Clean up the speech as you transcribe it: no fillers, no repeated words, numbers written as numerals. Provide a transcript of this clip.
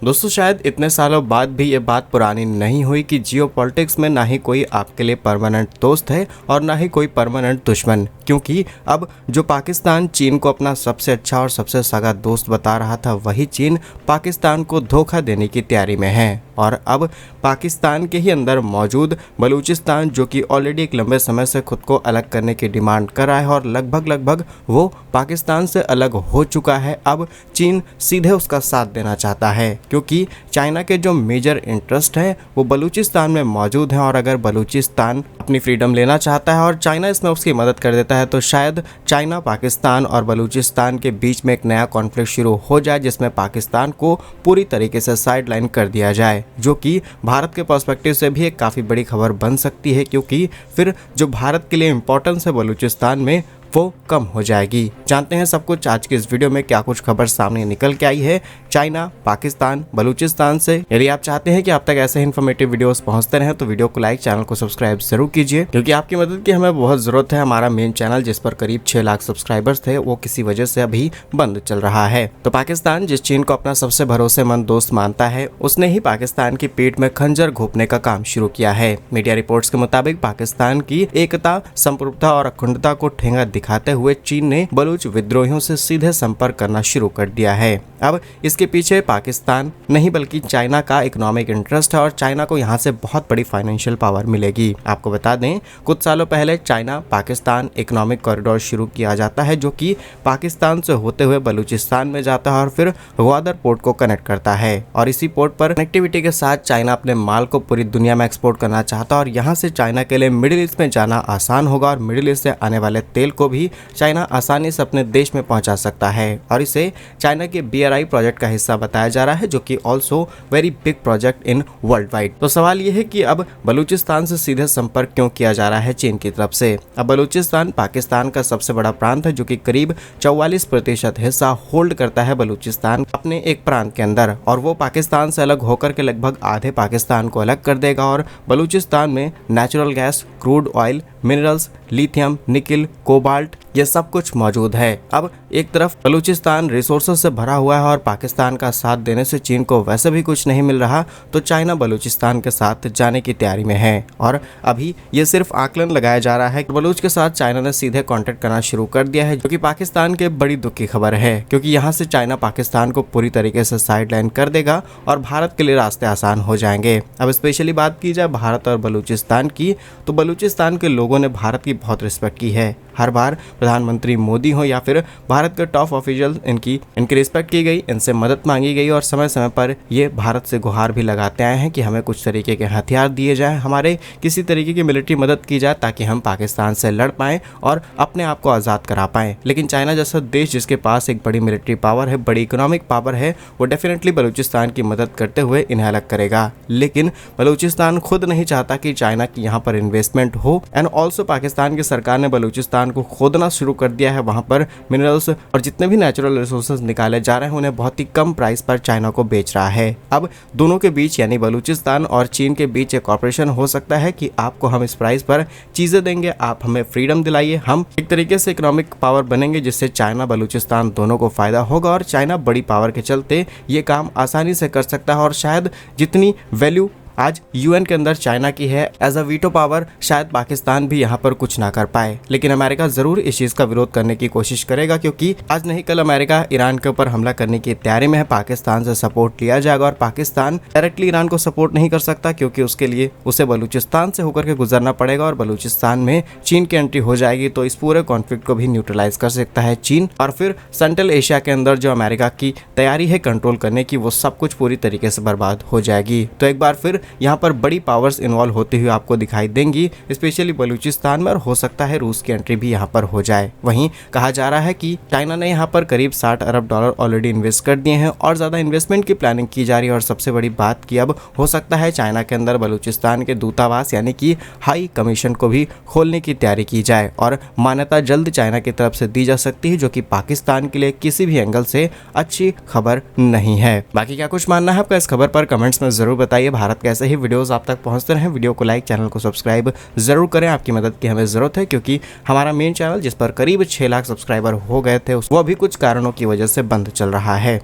दोस्तों शायद इतने सालों बाद भी ये बात पुरानी नहीं हुई कि जियोपॉलिटिक्स में ना ही कोई आपके लिए परमानेंट दोस्त है और ना ही कोई परमानेंट दुश्मन, क्योंकि अब जो पाकिस्तान चीन को अपना सबसे अच्छा और सबसे सगा दोस्त बता रहा था, वही चीन पाकिस्तान को धोखा देने की तैयारी में है। और अब पाकिस्तान के ही अंदर मौजूद बलूचिस्तान, जो कि ऑलरेडी एक लंबे समय से खुद को अलग करने की डिमांड कर रहा है और लगभग वो पाकिस्तान से अलग हो चुका है, अब चीन सीधे उसका साथ देना चाहता है, क्योंकि चाइना के जो मेजर इंटरेस्ट हैं वो बलूचिस्तान में मौजूद हैं। और अगर बलूचिस्तान अपनी फ्रीडम लेना चाहता है और चाइना इसमें उसकी मदद कर देता है, तो शायद चाइना, पाकिस्तान और बलूचिस्तान के बीच में एक नया कॉन्फ्लिक्ट शुरू हो जाए, जिसमें पाकिस्तान को पूरी तरीके से साइडलाइन कर दिया जाए, जो कि भारत के पर्सपेक्टिव से भी एक काफ़ी बड़ी खबर बन सकती है, क्योंकि फिर जो भारत के लिए इंपॉर्टेंस है बलूचिस्तान में वो कम हो जाएगी। जानते हैं सब कुछ आज की इस वीडियो में, क्या कुछ खबर सामने निकल के आई है चाइना, पाकिस्तान, बलूचिस्तान से। यदि आप चाहते हैं कि आप तक ऐसे इन्फॉर्मेटिव वीडियोस पहुंचते रहें तो वीडियो को लाइक, चैनल को सब्सक्राइब जरूर कीजिए, क्योंकि आपकी मदद की हमें बहुत जरूरत है। हमारा मेन चैनल जिस पर करीब 6 लाख सब्सक्राइबर्स थे, वो किसी वजह से अभी बंद चल रहा है। तो पाकिस्तान जिस चीन को अपना सबसे भरोसेमंद दोस्त मानता है, उसने ही पाकिस्तान की पीठ में खंजर घोंपने का काम शुरू किया है। मीडिया रिपोर्ट्स के मुताबिक पाकिस्तान की एकता, संप्रभुता और अखंडता को ठेंगा दिखाते हुए चीन ने बलूच विद्रोहियों से सीधे संपर्क करना शुरू कर दिया है। अब इसके पीछे पाकिस्तान नहीं बल्कि चाइना का इकोनॉमिक इंटरेस्ट है और चाइना को यहाँ से बहुत बड़ी फाइनेंशियल पावर मिलेगी। आपको बता दें, कुछ सालों पहले चाइना पाकिस्तान इकोनॉमिक कॉरिडोर शुरू किया जाता है, जो कि पाकिस्तान से होते हुए बलूचिस्तान में जाता है और फिर ग्वादर पोर्ट को कनेक्ट करता है। और इसी पोर्ट पर कनेक्टिविटी के साथ चाइना अपने माल को पूरी दुनिया में एक्सपोर्ट करना चाहता है और यहाँ से चाइना के लिए मिडिल ईस्ट में जाना आसान होगा और मिडिल ईस्ट से आने वाले तेल को भी चाइना आसानी से अपने देश में पहुंचा सकता है। और इसे चाइना के BRI प्रोजेक्ट का हिस्सा बताया जा रहा है, जो कि also very big project in world wide. तो सवाल यह है कि अब बलूचिस्तान से सीधे संपर्क क्यों किया जा रहा है चीन की तरफ से। अब बलूचिस्तान पाकिस्तान का सबसे बड़ा प्रांत है, जो कि करीब 44% हिस्सा होल्ड करता है बलूचिस्तान अपने एक प्रांत के अंदर, और वो पाकिस्तान से अलग होकर के लगभग आधे पाकिस्तान को अलग कर देगा। और बलूचिस्तान में natural gas, crude oil, minerals, lithium, nickel, cobalt, ये सब कुछ मौजूद है। अब एक तरफ बलूचिस्तान रिसोर्सेज से भरा हुआ है और पाकिस्तान का साथ देने से चीन को वैसे भी कुछ नहीं मिल रहा, तो चाइना बलूचिस्तान के साथ जाने की तैयारी में है। और अभी ये सिर्फ आकलन लगाया जा रहा है कि बलूच के साथ चाइना ने सीधे कांटेक्ट करना शुरू कर दिया है, जो कि पाकिस्तान के बड़ी दुख की खबर है, क्योंकि यहाँ से चाइना पाकिस्तान को पूरी तरीके से साइडलाइन कर देगा और भारत के लिए रास्ते आसान हो जाएंगे। अब स्पेशली बात की जाए भारत और बलूचिस्तान की, तो बलूचिस्तान के लोगों ने भारत की बहुत रिस्पेक्ट की है। हर बार प्रधानमंत्री मोदी हो या फिर भारत के टॉप ऑफिशियल, इनकी रिस्पेक्ट की गई, इनसे मदद मांगी गई और समय समय पर ये भारत से गुहार भी लगाते आए हैं कि हमें कुछ तरीके के हथियार दिए जाएं, हमारे किसी तरीके की मिलिट्री मदद की जाए, ताकि हम पाकिस्तान से लड़ पाएं और अपने आप को आज़ाद करा पाएं। लेकिन चाइना जैसा देश जिसके पास एक बड़ी मिलिट्री पावर है, बड़ी इकोनॉमिक पावर है, वो डेफिनेटली बलूचिस्तान की मदद करते हुए इन्हें अलग करेगा। लेकिन बलूचिस्तान खुद नहीं चाहता कि चाइना की यहाँ पर इन्वेस्टमेंट हो। एंड ऑल्सो पाकिस्तान की सरकार ने बलूचिस्तान को खोदना शुरू कर दिया है। वहां पर मिनरल्स और जितने भी नेचुरल रिसोर्सेज निकाले जा रहे हैं, उन्हें बहुत ही कम प्राइस पर चाइना को बेच रहा है। अब दोनों के बीच यानी बलूचिस्तान और चीन के बीच एक कॉर्पोरेशन हो सकता है कि आपको हम इस प्राइस पर चीजें देंगे, आप हमें फ्रीडम दिलाइए, हम एक तरीके से इकोनॉमिक पावर बनेंगे, जिससे चाइना बलूचिस्तान दोनों को फायदा होगा। और चाइना बड़ी पावर के चलते ये काम आसानी से कर सकता है और शायद जितनी वैल्यू आज UN के अंदर चाइना की है एज अ वीटो पावर, शायद पाकिस्तान भी यहाँ पर कुछ ना कर पाए। लेकिन अमेरिका जरूर इस चीज का विरोध करने की कोशिश करेगा, क्योंकि आज नहीं कल अमेरिका ईरान के ऊपर हमला करने की तैयारी में है। पाकिस्तान से सपोर्ट लिया जाएगा और पाकिस्तान डायरेक्टली ईरान को सपोर्ट नहीं कर सकता, क्योंकि उसके लिए उसे बलूचिस्तान से होकर के गुजरना पड़ेगा और बलूचिस्तान में चीन की एंट्री हो जाएगी, तो इस पूरे कॉन्फ्लिक्ट को भी न्यूट्रलाइज कर सकता है चीन। और फिर सेंट्रल एशिया के अंदर जो अमेरिका की तैयारी है कंट्रोल करने की, वो सब कुछ पूरी तरीके से बर्बाद हो जाएगी। तो एक बार फिर यहाँ पर बड़ी पावर्स इन्वॉल्व होती हुई आपको दिखाई देंगी, स्पेशली बलूचिस्तान में, और हो सकता है रूस की एंट्री भी यहाँ पर हो जाए। वहीं कहा जा रहा है कि चाइना ने यहाँ पर करीब $60 अरब ऑलरेडी इन्वेस्ट कर दिए हैं और ज्यादा इन्वेस्टमेंट की प्लानिंग की जा रही है। और सबसे बड़ी बात की अब हो सकता है चाइना के अंदर बलूचिस्तान के दूतावास यानी कि हाई कमीशन को भी खोलने की तैयारी की जाए और मान्यता जल्द चाइना की तरफ से दी जा सकती है, जो कि पाकिस्तान के लिए किसी भी एंगल से अच्छी खबर नहीं है। बाकी क्या कुछ मानना है आपका इस खबर पर कमेंट्स में जरूर बताइए। भारत के ऐसे ही वीडियोस आप तक पहुंचते रहें, वीडियो को लाइक, चैनल को सब्सक्राइब जरूर करें। आपकी मदद की हमें जरूरत है, क्योंकि हमारा मेन चैनल जिस पर करीब 6 लाख सब्सक्राइबर हो गए थे, वो अभी कुछ कारणों की वजह से बंद चल रहा है।